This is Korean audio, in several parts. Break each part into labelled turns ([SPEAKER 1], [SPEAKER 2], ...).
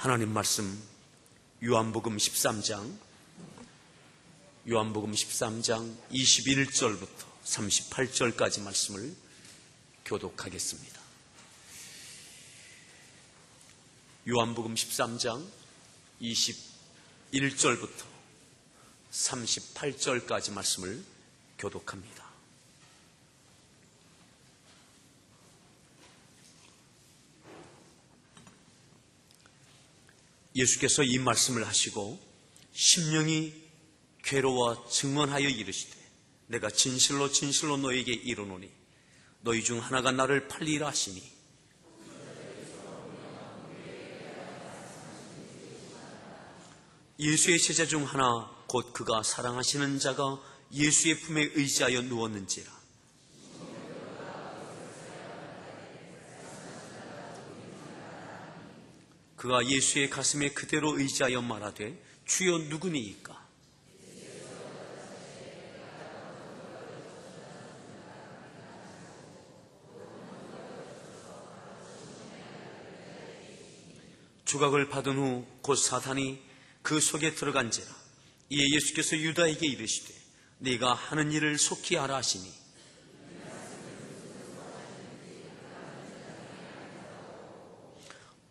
[SPEAKER 1] 하나님 말씀 요한복음 13장 21절부터 38절까지 말씀을 교독하겠습니다. 요한복음 13장 21절부터 38절까지 말씀을 교독합니다. 예수께서 이 말씀을 하시고 심령이 괴로워 증언하여 이르시되 내가 진실로 진실로 너에게 이르노니 너희 중 하나가 나를 팔리라 하시니 예수의 제자 중 하나 곧 그가 사랑하시는 자가 예수의 품에 의지하여 누웠는지라. 그가 예수의 가슴에 그대로 의지하여 말하되 주여 누구니이까? 조각을 받은 후 곧 사탄이 그 속에 들어간지라. 이에 예수께서 유다에게 이르시되 네가 하는 일을 속히 하라 하시니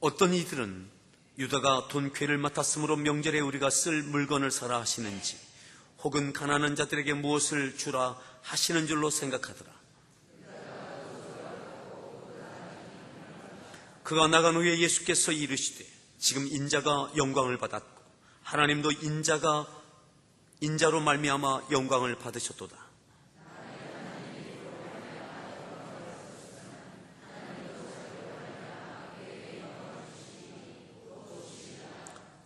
[SPEAKER 1] 어떤 이들은 유다가 돈 궤를 맡았으므로 명절에 우리가 쓸 물건을 사라 하시는지 혹은 가난한 자들에게 무엇을 주라 하시는 줄로 생각하더라. 그가 나간 후에 예수께서 이르시되 지금 인자가 영광을 받았고 하나님도 인자로 말미암아 영광을 받으셨도다.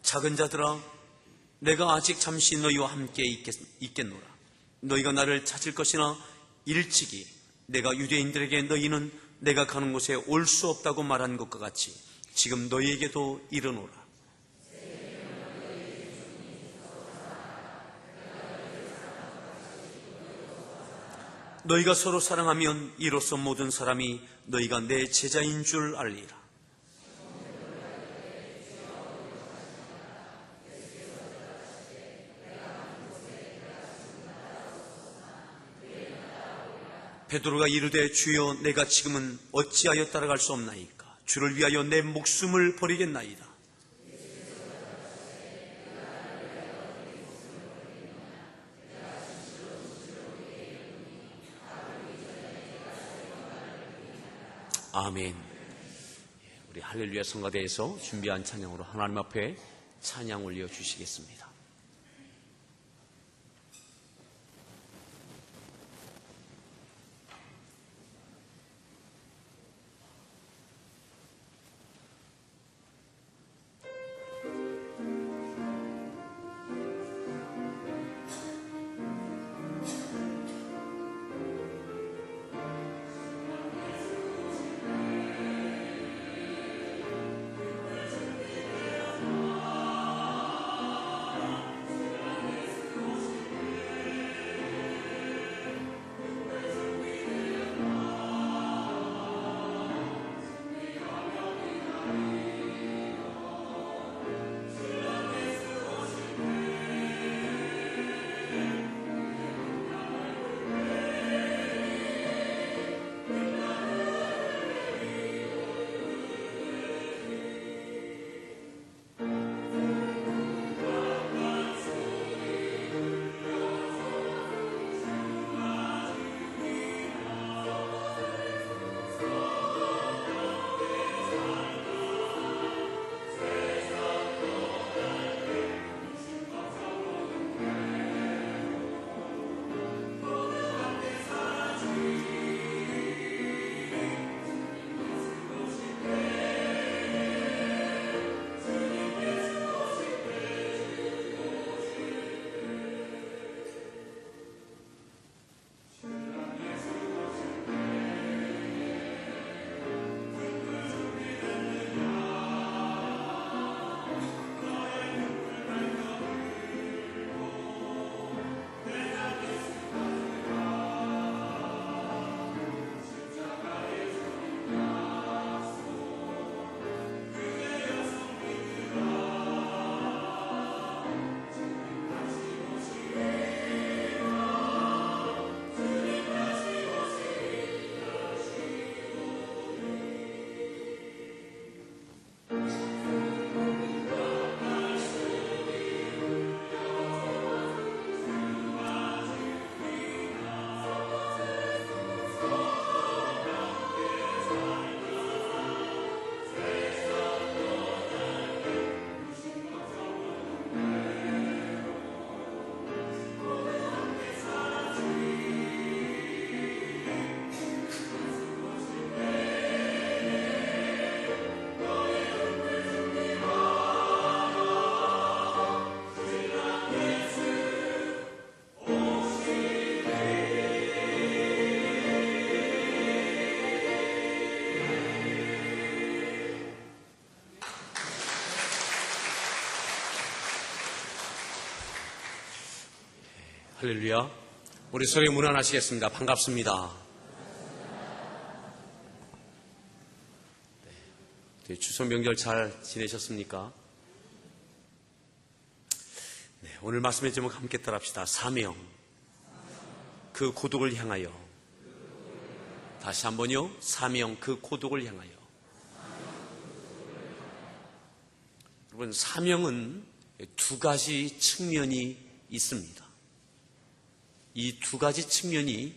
[SPEAKER 1] 작은 자들아, 내가 아직 잠시 너희와 함께 있겠노라. 너희가 나를 찾을 것이나 일찍이 내가 유대인들에게 너희는 내가 가는 곳에 올 수 없다고 말한 것과 같이 지금 너희에게도 이르노라. 너희가 서로 사랑하면 이로써 모든 사람이 너희가 내 제자인 줄 알리라. 베드로가 이르되 주여 내가 지금은 어찌하여 따라갈 수 없나이까? 주를 위하여 내 목숨을 버리겠나이다. 아멘. 우리 할렐루야 성가대에서 준비한 찬양으로 하나님 앞에 찬양 올려주시겠습니다. 할렐루야. 우리 소리 문안하시겠습니다. 반갑습니다. 네, 추석 명절 잘 지내셨습니까? 네, 오늘 말씀의 제목 함께 따라합시다. 사명, 그 고독을 향하여. 다시 한번요. 사명, 그 고독을 향하여. 여러분, 사명은 두 가지 측면이 있습니다. 이 두 가지 측면이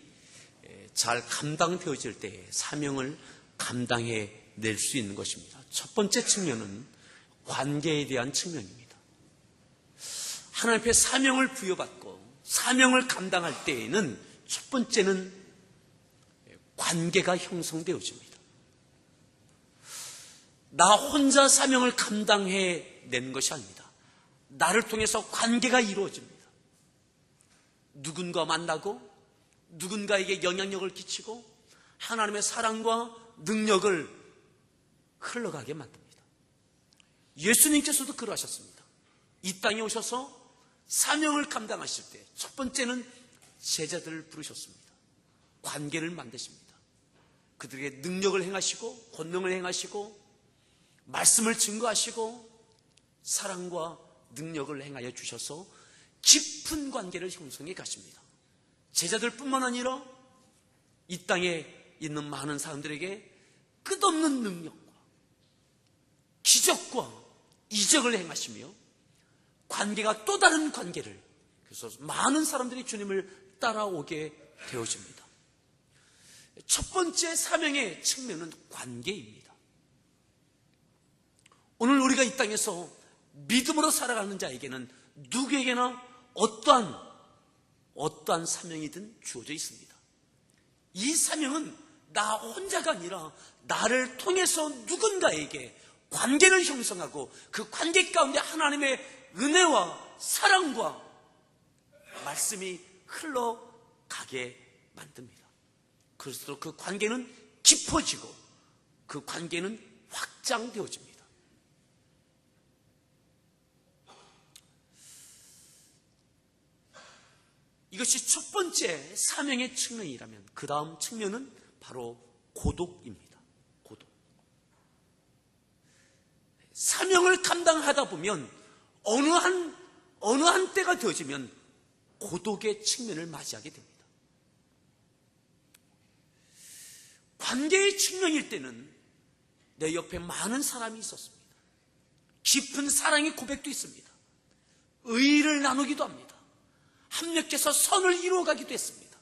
[SPEAKER 1] 잘 감당되어질 때 사명을 감당해 낼 수 있는 것입니다. 첫 번째 측면은 관계에 대한 측면입니다. 하나님 앞에 사명을 부여받고 사명을 감당할 때에는 첫 번째는 관계가 형성되어집니다. 나 혼자 사명을 감당해 내는 것이 아닙니다. 나를 통해서 관계가 이루어집니다. 누군가 만나고 누군가에게 영향력을 끼치고 하나님의 사랑과 능력을 흘러가게 만듭니다. 예수님께서도 그러하셨습니다. 이 땅에 오셔서 사명을 감당하실 때 첫 번째는 제자들을 부르셨습니다. 관계를 만드십니다. 그들에게 능력을 행하시고 권능을 행하시고 말씀을 증거하시고 사랑과 능력을 행하여 주셔서 깊은 관계를 형성해 가십니다. 제자들뿐만 아니라 이 땅에 있는 많은 사람들에게 끝없는 능력과 기적과 이적을 행하시며 관계가 또 다른 관계를, 그래서 많은 사람들이 주님을 따라오게 되어집니다. 첫 번째 사명의 측면은 관계입니다. 오늘 우리가 이 땅에서 믿음으로 살아가는 자에게는 누구에게나 어떠한 사명이든 주어져 있습니다. 이 사명은 나 혼자가 아니라 나를 통해서 누군가에게 관계를 형성하고 그 관계 가운데 하나님의 은혜와 사랑과 말씀이 흘러가게 만듭니다. 그럴수록 그 관계는 깊어지고 그 관계는 확장되어집니다. 이것이 첫 번째 사명의 측면이라면 그 다음 측면은 바로 고독입니다. 고독. 사명을 감당하다 보면 어느 한 때가 되어지면 고독의 측면을 맞이하게 됩니다. 관계의 측면일 때는 내 옆에 많은 사람이 있었습니다. 깊은 사랑의 고백도 있습니다. 의의를 나누기도 합니다. 합력해서 선을 이루어가기도 했습니다.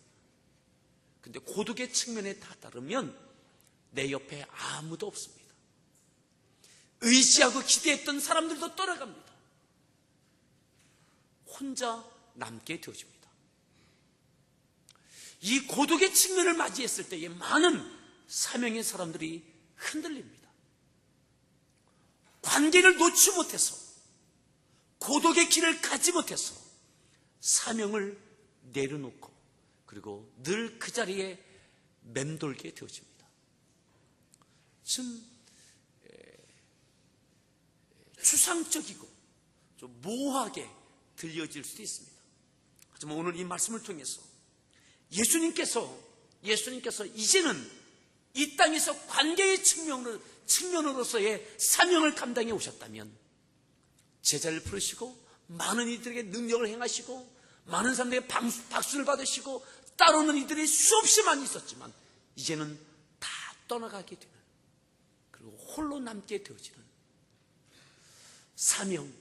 [SPEAKER 1] 근데 고독의 측면에 다다르면 내 옆에 아무도 없습니다. 의지하고 기대했던 사람들도 떠나갑니다. 혼자 남게 되어집니다. 이 고독의 측면을 맞이했을 때에 많은 사명의 사람들이 흔들립니다. 관계를 놓지 못해서, 고독의 길을 가지 못해서 사명을 내려놓고 그리고 늘 그 자리에 맴돌게 되어집니다. 좀 추상적이고 좀 모호하게 들려질 수도 있습니다. 하지만 오늘 이 말씀을 통해서 예수님께서 이제는 이 땅에서 관계의 측면으로서의 사명을 감당해 오셨다면 제자를 부르시고 많은 이들에게 능력을 행하시고 많은 사람들에게 박수를 받으시고 따르는 이들이 수없이 많이 있었지만 이제는 다 떠나가게 되는, 그리고 홀로 남게 되어지는 사명,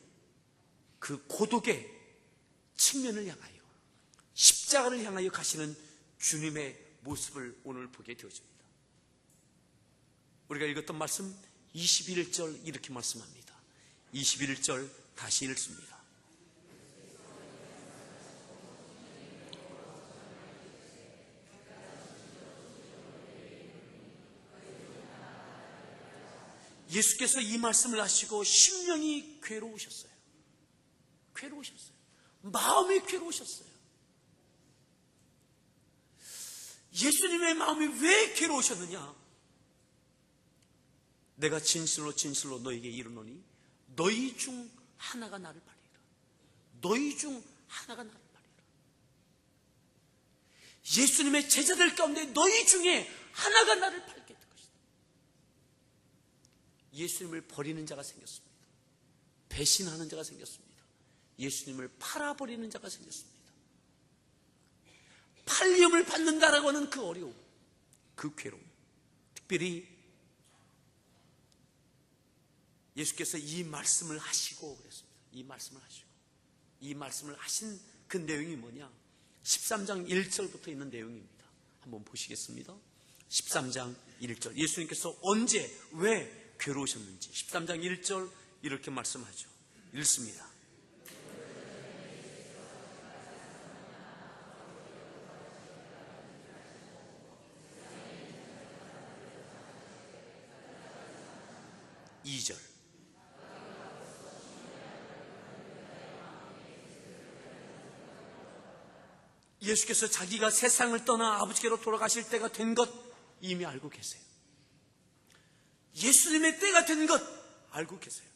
[SPEAKER 1] 그 고독의 측면을 향하여 십자가를 향하여 가시는 주님의 모습을 오늘 보게 되어집니다. 우리가 읽었던 말씀 21절 이렇게 말씀합니다. 21절 다시 읽습니다. 예수께서 이 말씀을 하시고 심령이 괴로우셨어요. 마음이 괴로우셨어요. 예수님의 마음이 왜 괴로우셨느냐? 내가 진실로 너에게 이르노니 너희 중 하나가 나를 팔리라. 너희 중 하나가 나를 팔리라. 예수님의 제자들 가운데 너희 중에 하나가 나를 팔게 될 것이다. 예수님을 버리는 자가 생겼습니다. 배신하는 자가 생겼습니다. 예수님을 팔아버리는 자가 생겼습니다. 팔림을 받는다라고 하는 그 어려움, 그 괴로움, 특별히 예수께서 이 말씀을 하시고 그랬습니다. 이 말씀을 하신 그 내용이 뭐냐? 13장 1절부터 있는 내용입니다. 한번 보시겠습니다. 13장 1절. 예수님께서 언제, 왜 괴로우셨는지 13장 1절 이렇게 말씀하죠. 읽습니다. 이 절. 예수께서 자기가 세상을 떠나 아버지께로 돌아가실 때가 된 것 이미 알고 계세요. 예수님의 때가 된 것 알고 계세요.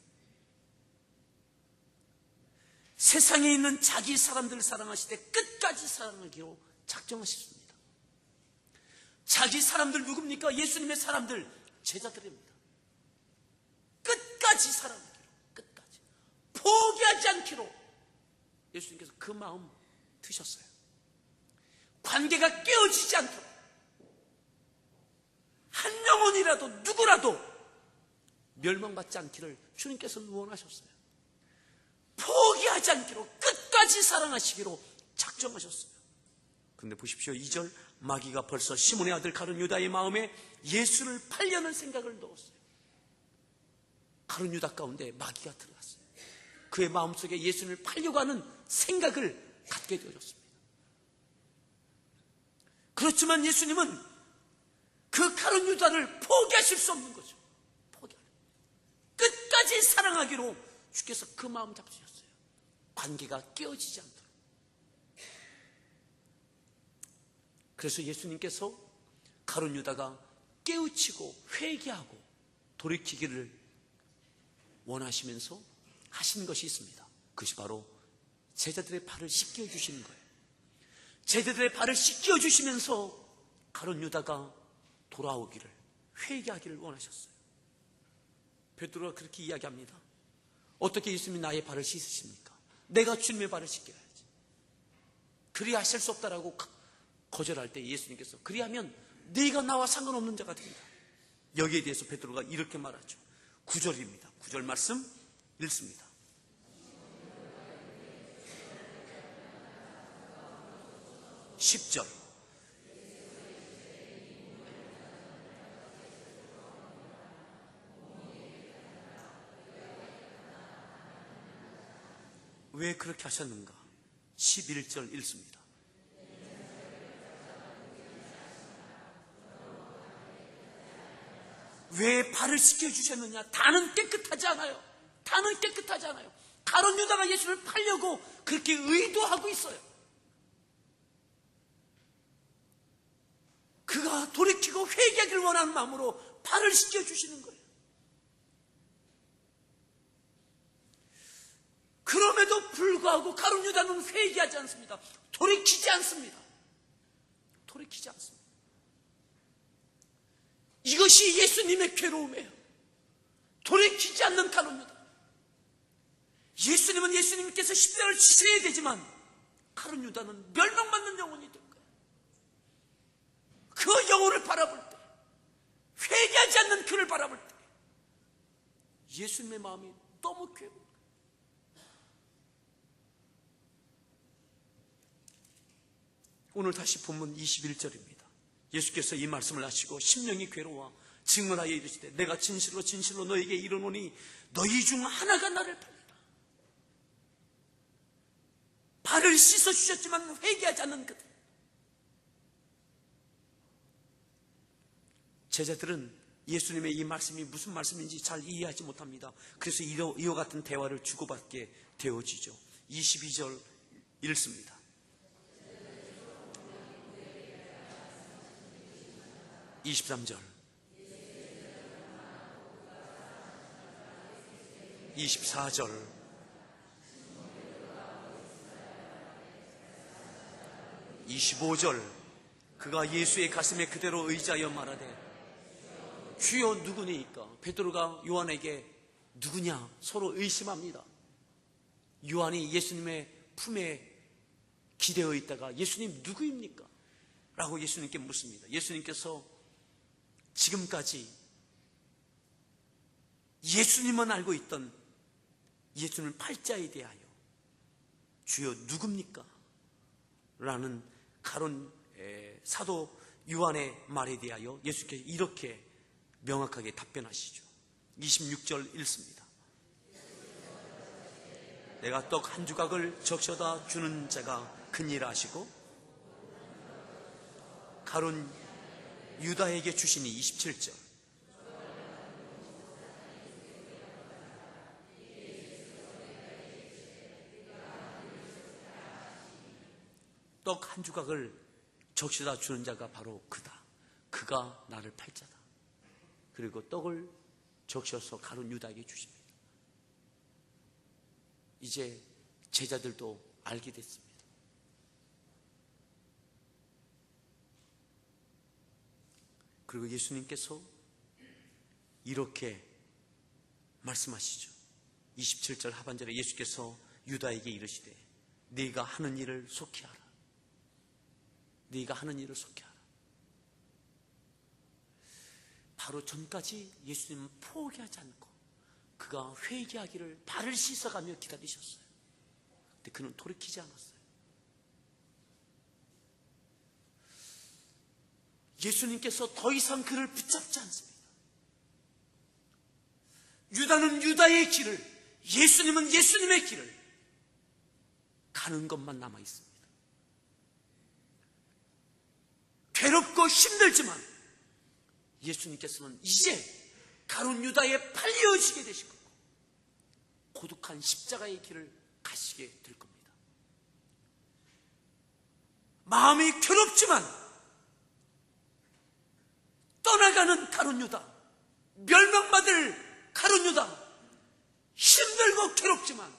[SPEAKER 1] 세상에 있는 자기 사람들을 사랑하시되 끝까지 사랑하기로 작정하셨습니다. 자기 사람들 누굽니까? 예수님의 사람들, 제자들입니다. 끝까지 사랑하기로, 끝까지 포기하지 않기로 예수님께서 그 마음 드셨어요. 관계가 깨어지지 않도록, 한 영혼이라도 누구라도 멸망받지 않기를 주님께서는 원하셨어요. 포기하지 않기로, 끝까지 사랑하시기로 작정하셨어요. 그런데 보십시오. 2절, 마귀가 벌써 시몬의 아들 가룟 유다의 마음에 예수를 팔려는 생각을 넣었어요. 가룟 유다 가운데 마귀가 들어갔어요. 그의 마음속에 예수님을 팔려고 하는 생각을 갖게 되어졌습니다. 그렇지만 예수님은 그 가룟 유다를 포기하실 수 없는 거죠. 끝까지 사랑하기로 주께서 그 마음 잡으셨어요. 관계가 깨어지지 않도록. 그래서 예수님께서 가룟 유다가 깨우치고 회개하고 돌이키기를 원하시면서 하신 것이 있습니다. 그것이 바로 제자들의 발을 씻겨 주시는 거예요. 제자들의 발을 씻겨 주시면서 가룟 유다가 돌아오기를, 회개하기를 원하셨어요. 베드로가 그렇게 이야기합니다. 어떻게 예수님이 나의 발을 씻으십니까? 내가 주님의 발을 씻겨야지. 그리하실 수 없다라고 거절할 때 예수님께서 그리하면 네가 나와 상관없는 자가 된다. 여기에 대해서 베드로가 이렇게 말하죠. 9절입니다. 9절 말씀 읽습니다. 십 10절. 왜 그렇게 하셨는가? 11절 읽습니다. 왜 발을 씻겨주셨느냐? 다는 깨끗하지 않아요. 다는 깨끗하지 않아요. 가룟 유다가 예수를 팔려고 그렇게 의도하고 있어요. 그가 돌이키고 회개하기를 원하는 마음으로 발을 씻겨주시는 거예요. 그럼에도 불구하고 가룟 유다는 회개하지 않습니다. 돌이키지 않습니다. 돌이키지 않습니다. 이것이 예수님의 괴로움이에요. 돌이키지 않는 가룟 유다. 예수님은 예수님께서 십자가를 지셔야 되지만 가룟 유다는 멸망받는 영혼이 될 거예요. 그 영혼을 바라볼 때, 회개하지 않는 그를 바라볼 때 예수님의 마음이 너무 괴로워요. 오늘 다시 본문 21절입니다. 예수께서 이 말씀을 하시고 심령이 괴로워 증언하여 이르시되 내가 진실로 진실로 너에게 이르노니 너희 중 하나가 나를 팔리라. 발을 씻어주셨지만 회개하지 않는 그들. 제자들은 예수님의 이 말씀이 무슨 말씀인지 잘 이해하지 못합니다. 그래서 이와 같은 대화를 주고받게 되어지죠. 22절 읽습니다. (23절) 24절 25절 그가 예수의 가슴에 그대로 의지하여 말하되 주여 누구니까? 베드로가 요한에게 누구냐 서로 의심합니다. 요한이 예수님의 품에 기대어 있다가 예수님 누구입니까? 라고 예수님께 묻습니다. 예수님께서 지금까지 예수님만 알고 있던 예수님 팔자에 대하여 주여 누굽니까? 라는 가론 사도 요한의 말에 대하여 예수께서 이렇게 명확하게 답변하시죠. 26절 읽습니다. 내가 떡 한 조각을 적셔다 주는 자가 큰일 하시고 가론 유다에게 주시니 27절. 떡 한 조각을 적셔다 주는 자가 바로 그다. 그가 나를 팔자다. 그리고 떡을 적셔서 가룟 유다에게 주십니다. 이제 제자들도 알게 됐습니다. 그리고 예수님께서 이렇게 말씀하시죠. 27절 하반절에 예수께서 유다에게 이르시되 네가 하는 일을 속히 하라. 네가 하는 일을 속히 하라. 바로 전까지 예수님은 포기하지 않고 그가 회개하기를 발을 씻어가며 기다리셨어요. 근데 그는 돌이키지 않았어요. 예수님께서 더 이상 그를 붙잡지 않습니다. 유다는 유다의 길을, 예수님은 예수님의 길을 가는 것만 남아 있습니다. 괴롭고 힘들지만 예수님께서는 이제 가룟 유다에 팔려지게 되실 거고 고독한 십자가의 길을 가시게 될 겁니다. 마음이 괴롭지만 떠나가는 가룟 유다, 멸망받을 가룟 유다, 힘들고 괴롭지만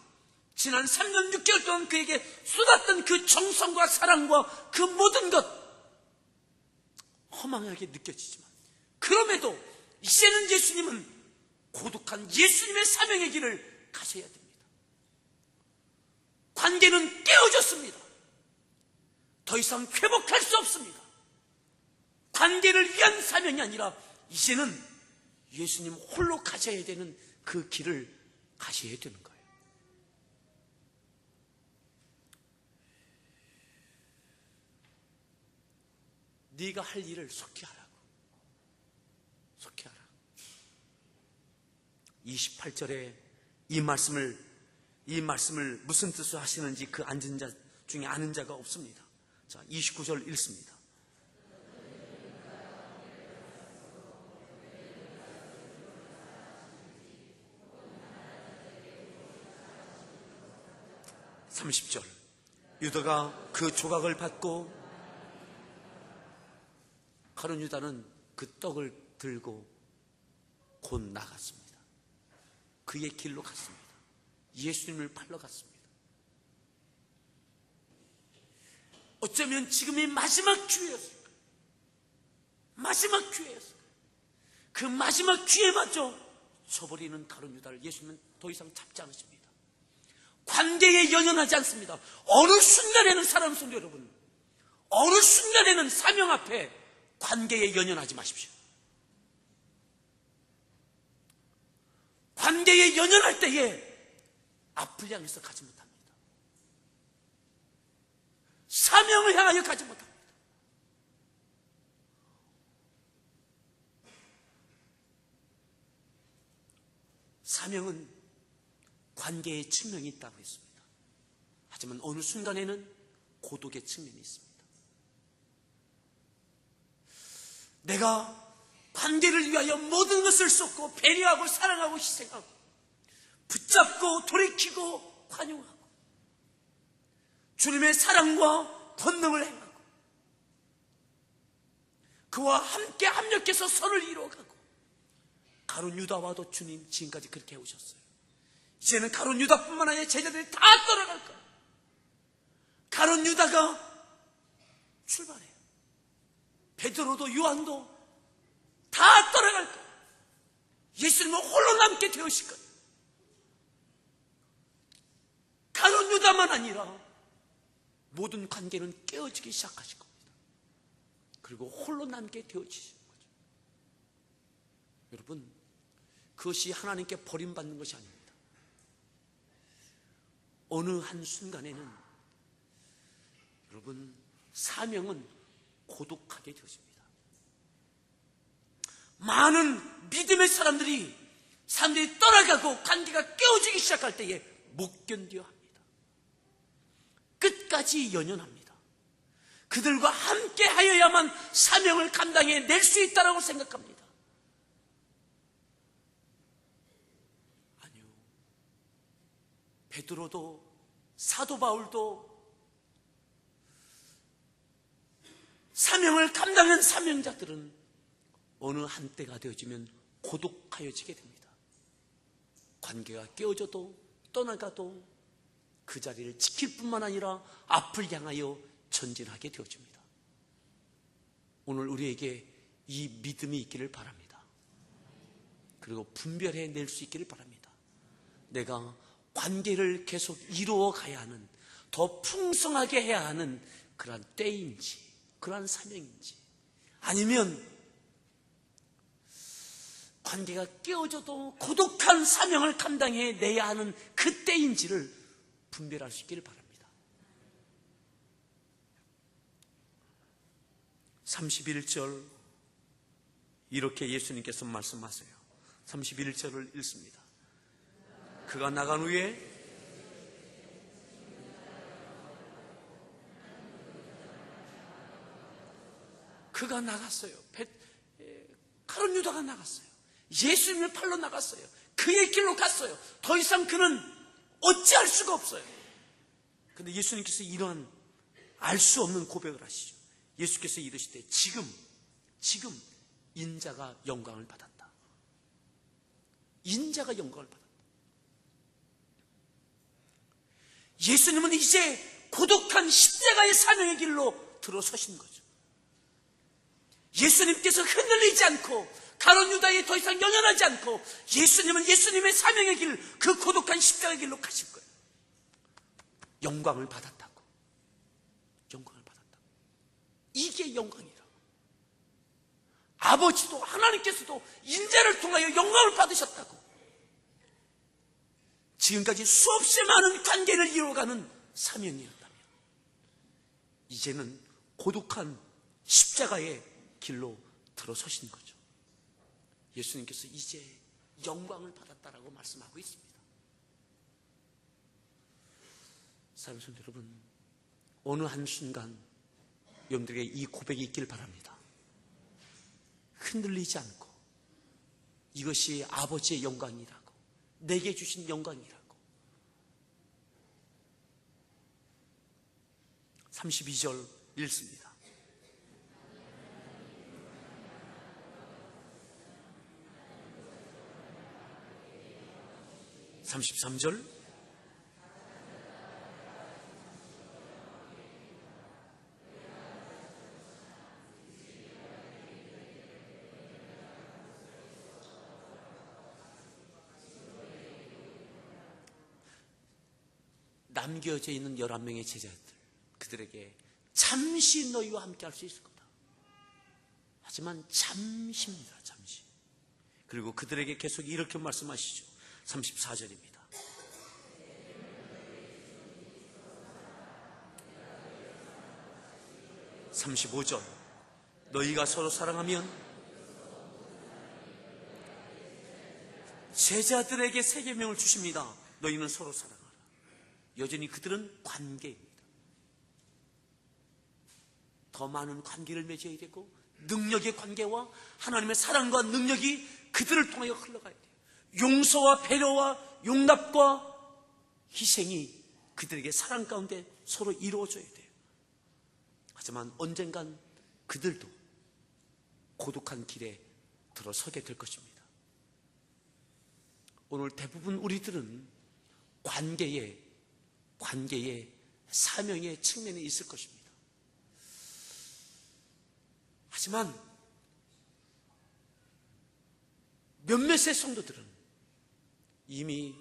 [SPEAKER 1] 지난 3년 6개월 동안 그에게 쏟았던 그 정성과 사랑과 그 모든 것 허망하게 느껴지지만 그럼에도 이제는 예수님은 고독한 예수님의 사명의 길을 가셔야 됩니다. 관계는 깨어졌습니다. 더 이상 회복할 수 없습니다. 관계를 위한 사명이 아니라 이제는 예수님 홀로 가셔야 되는 그 길을 가셔야 되는 거예요. 네가 할 일을 속히 하라고. 속히 하라. 28절에 이 말씀을 무슨 뜻으로 하시는지 그 앉은 자 중에 아는 자가 없습니다. 자, 29절 읽습니다. (30절) 유다가 그 조각을 받고 가룟 유다는 그 떡을 들고 곧 나갔습니다. 그의 길로 갔습니다. 예수님을 팔러 갔습니다. 어쩌면 지금이 마지막 기회였을까? 마지막 기회였을까? 그 마지막 기회마저 저버리는 가룟 유다를 예수님은 더 이상 잡지 않으십니다. 관계에 연연하지 않습니다. 어느 순간에는 사람 속 여러분, 어느 순간에는 사명 앞에 관계에 연연하지 마십시오. 관계에 연연할 때에 앞을 향해서 가지 못합니다. 사명을 향하여 가지 못합니다. 사명은 관계의 측면이 있다고 했습니다. 하지만 어느 순간에는 고독의 측면이 있습니다. 내가 관계를 위하여 모든 것을 쏟고 배려하고 사랑하고 희생하고 붙잡고 돌이키고 관용하고 주님의 사랑과 권능을 행하고 그와 함께 합력해서 선을 이루어가고 가룟 유다와도 주님 지금까지 그렇게 해오셨어요. 이제는 가룟 유다뿐만 아니라 제자들이 다 떠나갈 거예요. 가룟 유다가 출발해요. 베드로도 요한도 다 떠나갈 거예요. 예수님은 홀로 남게 되으실 거예요. 가룟 유다만 아니라 모든 관계는 깨어지기 시작하실 겁니다. 그리고 홀로 남게 되어지신 거죠. 여러분, 그것이 하나님께 버림받는 것이 아닙니다. 어느 한순간에는 여러분, 사명은 고독하게 되어집니다. 많은 믿음의 사람들이 떠나가고 관계가 깨어지기 시작할 때에 못 견뎌 합니다. 끝까지 연연합니다. 그들과 함께 하여야만 사명을 감당해 낼 수 있다고 생각합니다. 아니요. 베드로도 사도 바울도 사명을 감당한 사명자들은 어느 한때가 되어지면 고독하여지게 됩니다. 관계가 깨어져도 떠나가도 그 자리를 지킬 뿐만 아니라 앞을 향하여 전진하게 되어집니다. 오늘 우리에게 이 믿음이 있기를 바랍니다. 그리고 분별해 낼 수 있기를 바랍니다. 내가 관계를 계속 이루어 가야 하는, 더 풍성하게 해야 하는 그러한 때인지, 그러한 사명인지, 아니면 관계가 깨어져도 고독한 사명을 감당해 내야 하는 그 때인지를 분별할 수 있기를 바랍니다. 31절 이렇게 예수님께서 말씀하세요. 31절을 읽습니다. 그가 나간 후에 그가 나갔어요. 가룟 유다가 나갔어요. 예수님을 팔러 나갔어요. 그의 길로 갔어요. 더 이상 그는 어찌할 수가 없어요. 그런데 예수님께서 이러한 알 수 없는 고백을 하시죠. 예수께서 이르시되 지금 인자가 영광을 받았다. 인자가 영광을 받았다. 예수님은 이제 고독한 십자가의 사명의 길로 들어서신 거죠. 예수님께서 흔들리지 않고 가룟 유다에 더 이상 연연하지 않고 예수님은 예수님의 사명의 길, 그 고독한 십자가의 길로 가실 거예요. 영광을 받았다고. 영광을 받았다고. 이게 영광이라. 아버지도 하나님께서도 인자를 통하여 영광을 받으셨다고. 지금까지 수없이 많은 관계를 이루어가는 사명이었다면 이제는 고독한 십자가의 길로 들어서신 거죠. 예수님께서 이제 영광을 받았다라고 말씀하고 있습니다. 사랑하는 성도 여러분, 어느 한순간 여러분들에게 이 고백이 있길 바랍니다. 흔들리지 않고 이것이 아버지의 영광이라고, 내게 주신 영광이라고. 32절 읽습니다. 33절 남겨져 있는 11명의 제자들, 그들에게 잠시 너희와 함께 할 수 있을 거다. 하지만 잠시입니다. 잠시. 그리고 그들에게 계속 이렇게 말씀하시죠. 34절입니다. (35절) 너희가 서로 사랑하면 제자들에게 새 계명을 주십니다. 너희는 서로 사랑하라. 여전히 그들은 관계입니다. 더 많은 관계를 맺어야 되고 능력의 관계와 하나님의 사랑과 능력이 그들을 통하여 흘러가야 돼요. 용서와 배려와 용납과 희생이 그들에게 사랑 가운데 서로 이루어져야 돼요. 하지만 언젠간 그들도 고독한 길에 들어서게 될 것입니다. 오늘 대부분 우리들은 관계의 사명의 측면에 있을 것입니다. 하지만 몇몇의 성도들은 이미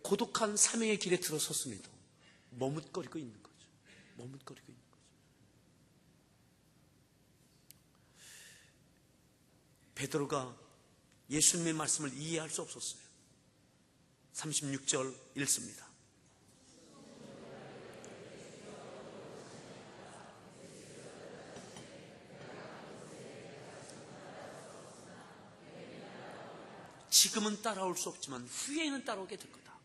[SPEAKER 1] 고독한 사명의 길에 들어섰음에도 머뭇거리고 있는 거죠. 머뭇거리고 있는 거죠. 베드로가 예수님의 말씀을 이해할 수 없었어요. 36절 읽습니다. 지금은 따라올 수 없지만 후에는 따라오게 될 거다.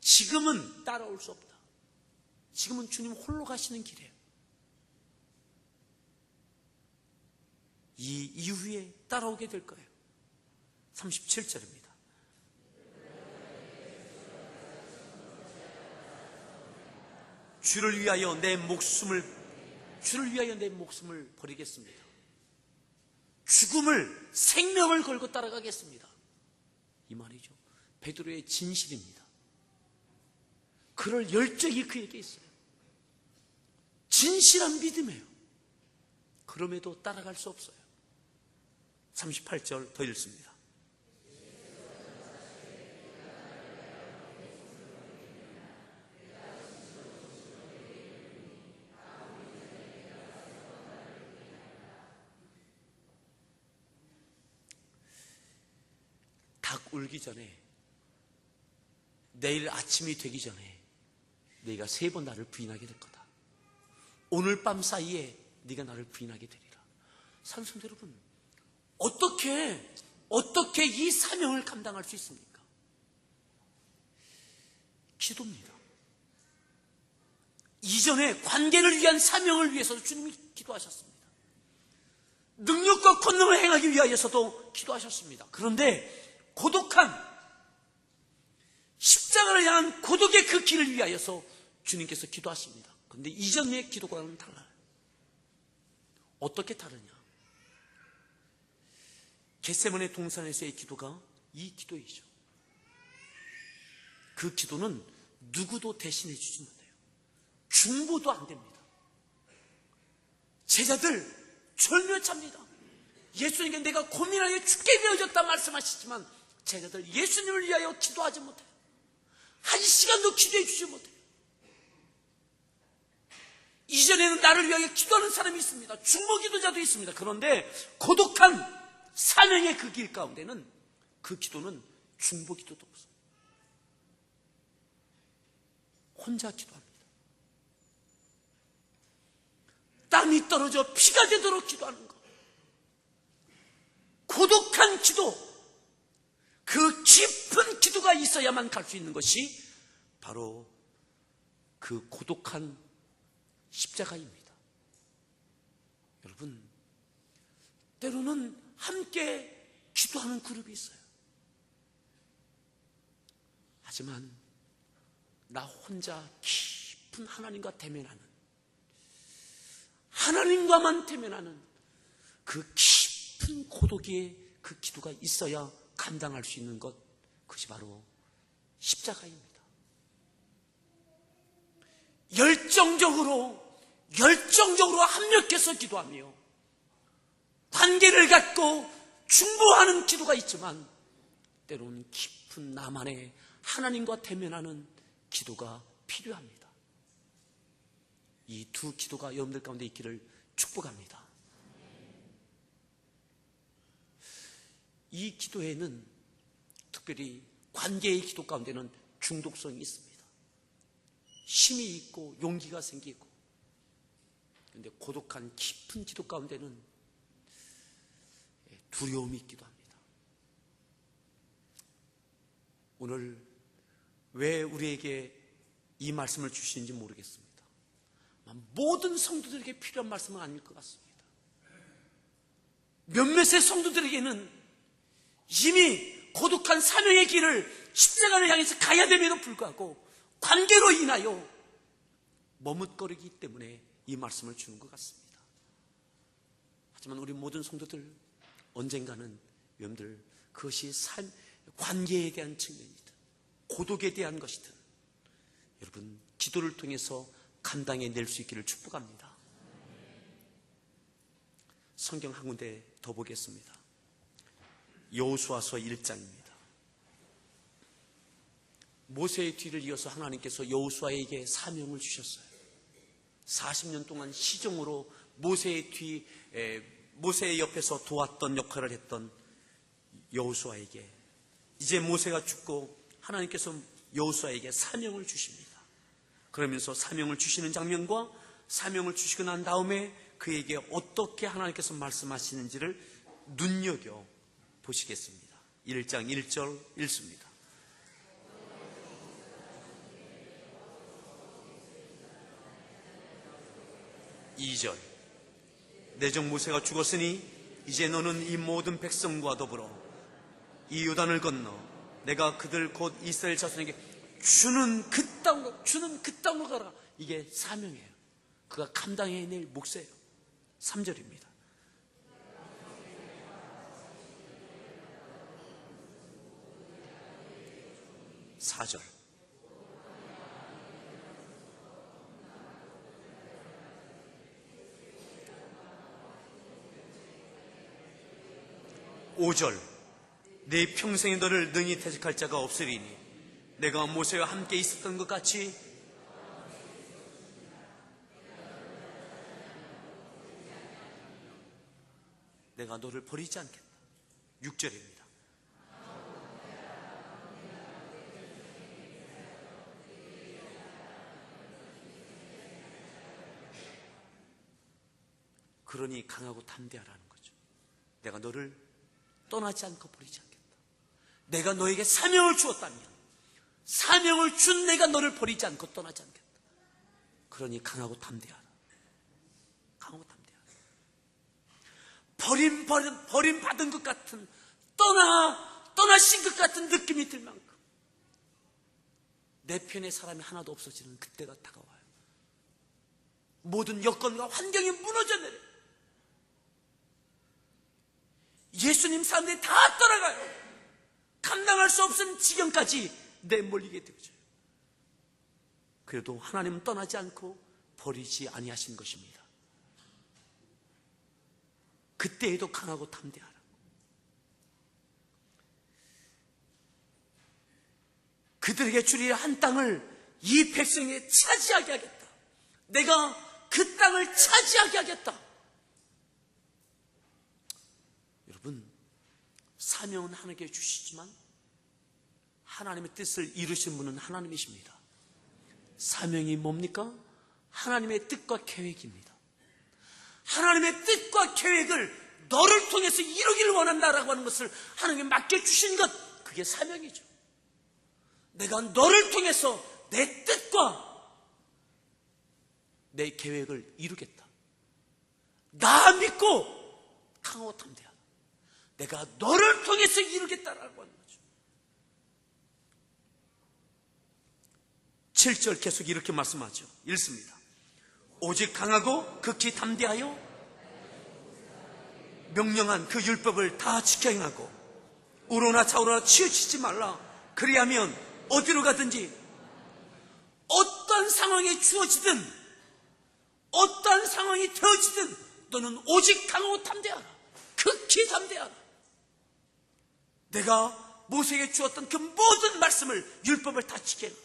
[SPEAKER 1] 지금은 따라올 수 없다. 지금은 주님 홀로 가시는 길이에요. 이 이후에 따라오게 될 거예요. 37절입니다. 주를 위하여 내 목숨을 버리겠습니다. 죽음을, 생명을 걸고 따라가겠습니다. 이 말이죠. 베드로의 진실입니다. 그럴 열정이 그에게 있어요. 진실한 믿음이에요. 그럼에도 따라갈 수 없어요. 38절 더 읽습니다. 닭 울기 전에, 내일 아침이 되기 전에 네가 3번 나를 부인하게 될 거다. 오늘 밤 사이에 네가 나를 부인하게 되리라. 산성도 여러분, 어떻게 이 사명을 감당할 수 있습니까? 기도입니다. 이전에 관계를 위한 사명을 위해서도 주님이 기도하셨습니다. 능력과 권능을 행하기 위하여서도 기도하셨습니다. 그런데 고독한 십자가를 향한 고독의 그 길을 위하여서 주님께서 기도하십니다. 그런데 이전의 기도과는 달라요. 어떻게 다르냐? 겟세마네 동산에서의 기도가 이 기도이죠. 그 기도는 누구도 대신해 주지 못해요. 중보도 안 됩니다. 제자들 절묘합니다. 예수님께 내가 고민하게 죽게 되어졌다 말씀하시지만 제자들 예수님을 위하여 기도하지 못해요. 한 시간도 기도해 주지 못해요. 이전에는 나를 위하여 기도하는 사람이 있습니다. 중보 기도자도 있습니다. 그런데 고독한 사명의 그 길 가운데는 그 기도는 중보 기도도 없어요. 혼자 기도합니다. 땀이 떨어져 피가 되도록 기도하는 것. 고독한 기도, 그 깊은 기도가 있어야만 갈 수 있는 것이 바로 그 고독한 십자가입니다. 여러분, 때로는 함께 기도하는 그룹이 있어요. 하지만 나 혼자 깊은 하나님과 대면하는, 하나님과만 대면하는 그 깊은 고독의 그 기도가 있어야 감당할 수 있는 것, 그것이 바로 십자가입니다. 열정적으로 합력해서 기도하며 관계를 갖고 중보하는 기도가 있지만 때로는 깊은 나만의 하나님과 대면하는 기도가 필요합니다. 이 두 기도가 여러분들 가운데 있기를 축복합니다. 이 기도에는 특별히 관계의 기도 가운데는 중독성이 있습니다. 힘이 있고 용기가 생기고, 그런데 고독한 깊은 기도 가운데는 두려움이 있기도 합니다. 오늘 왜 우리에게 이 말씀을 주시는지 모르겠습니다. 모든 성도들에게 필요한 말씀은 아닐 것 같습니다. 몇몇의 성도들에게는 이미 고독한 사명의 길을, 십자가를 향해서 가야 됨에도 불구하고 관계로 인하여 머뭇거리기 때문에 이 말씀을 주는 것 같습니다. 하지만 우리 모든 성도들 언젠가는 여러분들 그것이 관계에 대한 측면이든 고독에 대한 것이든 여러분 기도를 통해서 감당해낼 수 있기를 축복합니다. 성경 한 군데 더 보겠습니다. 여호수아서 1장입니다. 모세의 뒤를 이어서 하나님께서 여호수아에게 사명을 주셨어요. 40년 동안 시종으로 모세의 옆에서 도왔던 역할을 했던 여호수아에게 이제 모세가 죽고 하나님께서 여호수아에게 사명을 주십니다. 그러면서 사명을 주시는 장면과 사명을 주시고 난 다음에 그에게 어떻게 하나님께서 말씀하시는지를 눈여겨 보시겠습니다. 1장 1절 읽습니다. (2절) 내 종 모세가 죽었으니 이제 너는 이 모든 백성과 더불어 이 요단을 건너 내가 그들 곧 이스라엘 자손에게 주는 그 땅으로 가라. 이게 사명이에요. 그가 감당해낼 몫이에요. 3절입니다. (4절) 5절 내 평생에 너를 능히 대적할 자가 없으리니 내가 모세와 함께 있었던 것 같이 내가 너를 버리지 않겠다. 6절입니다. 그러니 강하고 담대하라는 거죠. 내가 너를 떠나지 않고 버리지 않겠다. 내가 너에게 사명을 주었다면 사명을 준 내가 너를 버리지 않고 떠나지 않겠다. 그러니 강하고 담대하라. 강하고 담대하라. 버림받은 것 같은 떠나신 것 같은 느낌이 들 만큼 내 편에 사람이 하나도 없어지는 그때가 다가와요. 모든 여건과 환경이 무너져 내려요. 예수님 사람들이 다 떠나가요. 감당할 수 없는 지경까지 내몰리게 되어져요. 그래도 하나님은 떠나지 않고 버리지 아니하신 것입니다. 그때에도 강하고 담대하라. 그들에게 주리라 한 땅을 이 백성에게 차지하게 하겠다. 내가 그 땅을 차지하게 하겠다. 여러분, 사명은 하나님께 주시지만 하나님의 뜻을 이루신 분은 하나님이십니다. 사명이 뭡니까? 하나님의 뜻과 계획입니다. 하나님의 뜻과 계획을 너를 통해서 이루기를 원한다라고 하는 것을 하나님께 맡겨주신 것, 그게 사명이죠. 내가 너를 통해서 내 뜻과 내 계획을 이루겠다. 나 믿고 강하고 담대하다. 내가 너를 통해서 이루겠다라고 하는 거죠. 7절 계속 이렇게 말씀하죠. 읽습니다. 오직 강하고 극히 담대하여 명령한 그 율법을 다 지켜 행하고 우로나 좌우로나 치우치지 말라. 그리하면 어디로 가든지 어떤 상황이 주어지든 어떤 상황이 되어지든 너는 오직 강하고 담대하라. 극히 담대하라. 내가 모세에게 주었던 그 모든 말씀을 율법을 다 지켜 행하라.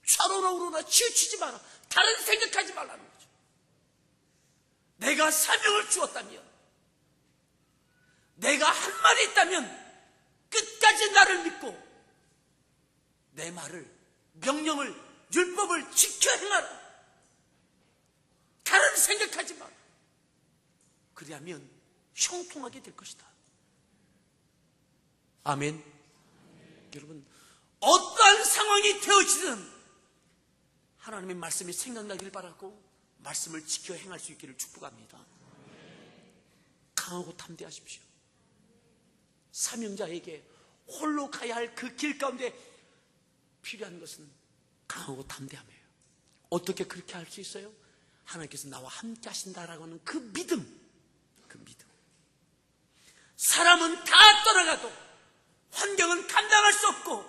[SPEAKER 1] 좌로나 우로나 치우치지 마라. 다른 생각하지 말라는 거죠. 내가 사명을 주었다면, 내가 한 말이 있다면 끝까지 나를 믿고 내 말을, 명령을, 율법을 지켜 행하라. 다른 생각하지 마라. 그리하면 형통하게 될 것이다. 아멘. 여러분, 어떠한 상황이 되어지든 하나님의 말씀이 생각나길 바라고 말씀을 지켜 행할 수 있기를 축복합니다. 강하고 담대하십시오. 사명자에게 홀로 가야 할 그 길 가운데 필요한 것은 강하고 담대함이에요. 어떻게 그렇게 할 수 있어요? 하나님께서 나와 함께 하신다라고 하는 그 믿음. 사람은 다 떠나가도 환경은 감당할 수 없고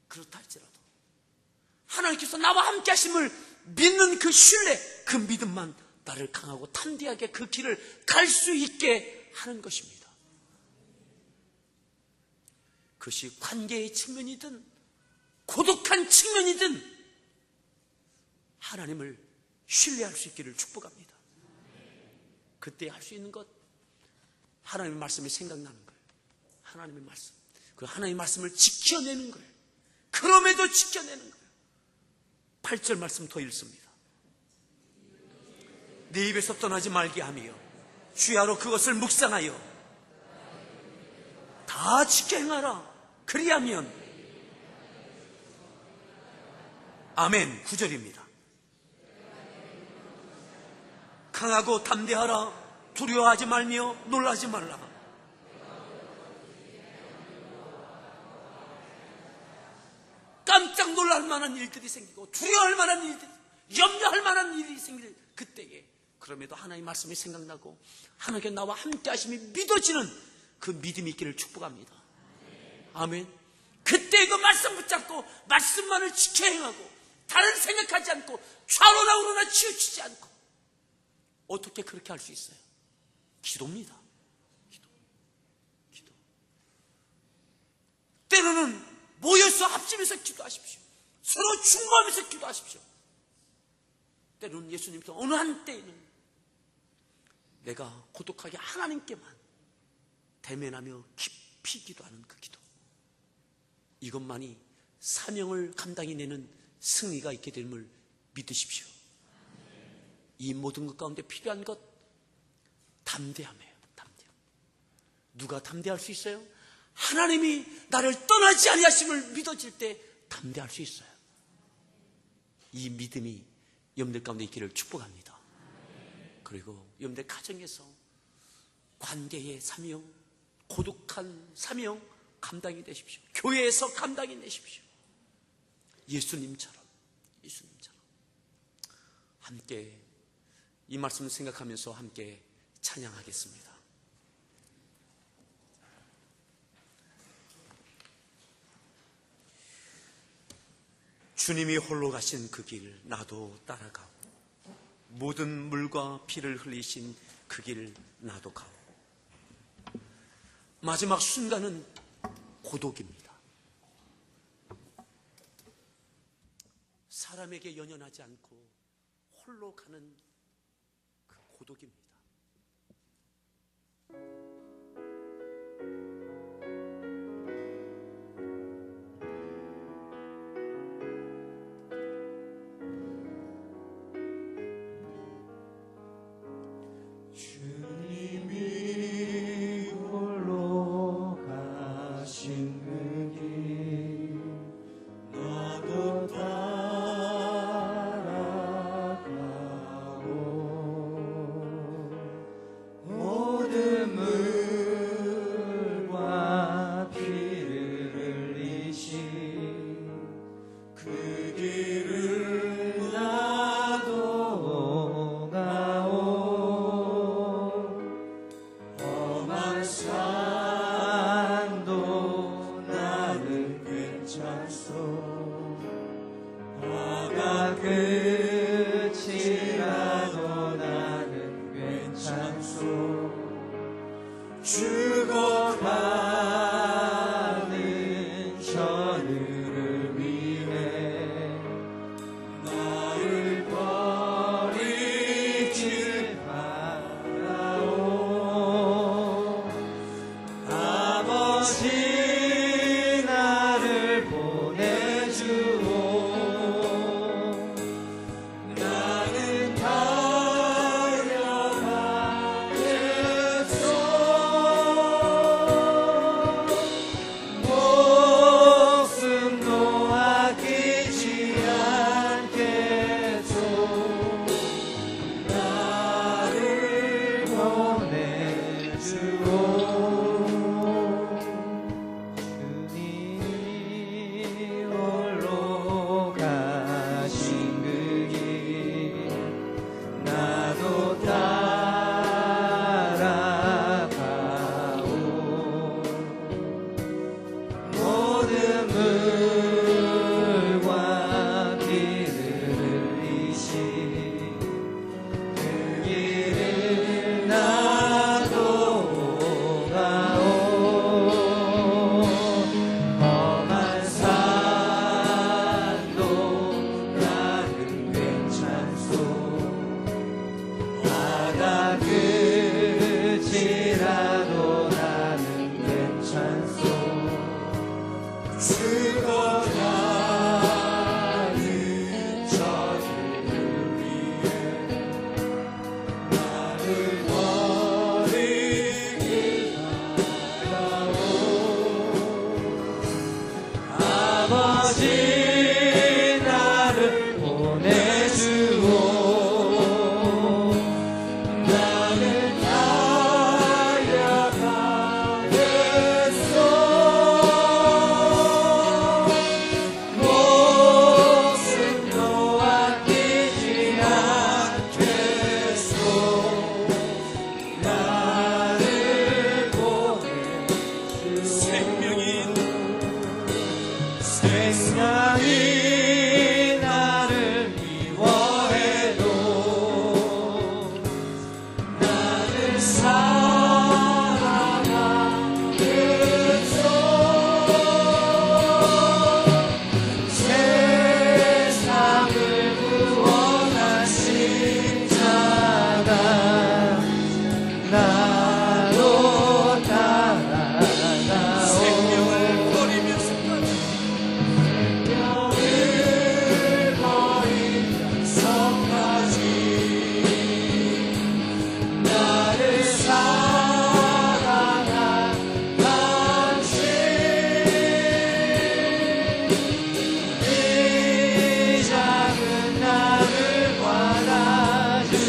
[SPEAKER 1] 그렇다 할지라도 하나님께서 나와 함께 하심을 믿는 그 신뢰, 그 믿음만 나를 강하고 담대하게 그 길을 갈 수 있게 하는 것입니다. 그것이 관계의 측면이든 고독한 측면이든 하나님을 신뢰할 수 있기를 축복합니다. 그때 할 수 있는 것, 하나님의 말씀이 생각나는 거예요. 하나님의 말씀, 그 하나님의 말씀을 지켜내는 거예요. 그럼에도 지켜내는 거예요. 8절 말씀 더 읽습니다. 네 입에서 떠나지 말게 하며 주야로 그것을 묵상하여 다 지켜 행하라. 그리하면, 아멘. 9절입니다. 강하고 담대하라. 두려워하지 말며 놀라지 말라. 깜짝 놀랄 만한 일들이 생기고 두려워할 만한 일들이, 염려할 만한 일이 생길 그때에 그럼에도 하나님의 말씀이 생각나고 하나님께 나와 함께 하심이 믿어지는 그 믿음이 있기를 축복합니다. 아멘. 그때 그 말씀 붙잡고 말씀만을 지켜 행하고 다른 생각하지 않고 좌로나 우로나 치우치지 않고, 어떻게 그렇게 할 수 있어요? 기도입니다. 기도. 때로는 모여서 합심해서 기도하십시오. 서로 중보하면서 기도하십시오. 때로는 예수님께서 어느 한때에는 내가 고독하게 하나님께만 대면하며 깊이 기도하는 그 기도, 이것만이 사명을 감당해 내는 승리가 있게 됨을 믿으십시오. 이 모든 것 가운데 필요한 것, 담대함이에요. 담대함. 누가 담대할 수 있어요? 하나님이 나를 떠나지 아니하심을 믿어질 때 담대할 수 있어요. 이 믿음이 여러분들 가운데 있기를 축복합니다. 그리고 여러분들 가정에서 관계의 사명, 고독한 사명 감당이 되십시오. 교회에서 감당이 되십시오. 예수님처럼 함께 이 말씀을 생각하면서 함께 찬양하겠습니다. 주님이 홀로 가신 그 길 나도 따라가고, 모든 물과 피를 흘리신 그 길 나도 가고. 마지막 순간은 고독입니다. 사람에게 연연하지 않고 홀로 가는 그 고독입니다.
[SPEAKER 2] 주님이 홀로 가신 그 길 나도 따라가고, 모든 물과 피를 흘리신 그 길을 나도 가오. 험한 산도 나는 괜찮소. 바다 끝이라도 나는 괜찮소. 죽어가는 저들을 위해 나를 버리지 말아오. 아버지 나를 보내주오. 나는 달려가겠소. 끝까지 나를 보내주오. 나는 달려가겠소. 목숨도 아끼지 않겠소. 나를 보내주오. 생명이 나를 미워해도 나를 사랑하겠소. 세상을 구원한 십자가 나로 따라가오.
[SPEAKER 1] 생명을 버리면서
[SPEAKER 2] 나를 사랑한 당신, 이 작은 나를 받아주오.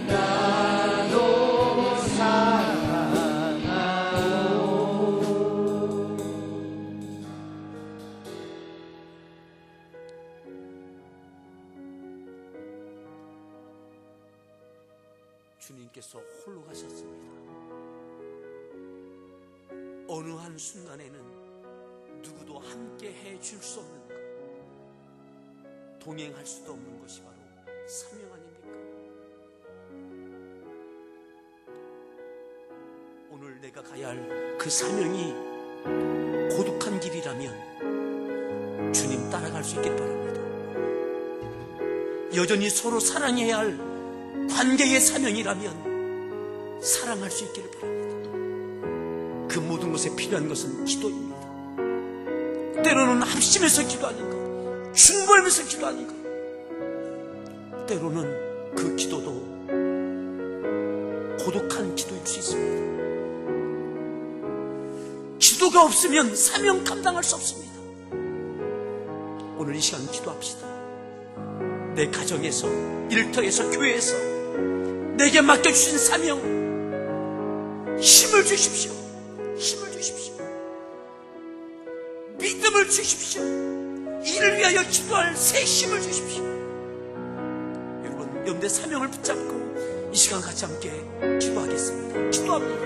[SPEAKER 2] 나도 사랑하오.
[SPEAKER 1] 주님께서 홀로 가셨습니다. 어느 한 순간에는 누구도 함께 해줄 수 없는 것, 동행할 수도 없는 것이 바로 사명 아닙니까? 오늘 내가 가야 할 그 사명이 고독한 길이라면 주님 따라갈 수 있길 바랍니다. 여전히 서로 사랑해야 할 관계의 사명이라면 사랑할 수 있기를 바랍니다. 그 모든 것에 필요한 것은 기도입니다. 때로는 합심해서 기도하는 것, 중보하면서 기도하는 것, 때로는 그 기도도 고독한 기도일 수 있습니다. 기도가 없으면 사명 감당할 수 없습니다. 오늘 이 시간 기도합시다. 내 가정에서, 일터에서, 교회에서 내게 맡겨주신 사명, 힘을 주십시오. 힘을 주십시오. 믿음을 주십시오. 이를 위하여 기도할 새 힘을 주십시오. 여러분, 연대 사명을 붙잡고 이 시간 같이 함께 기도하겠습니다. 기도합니다.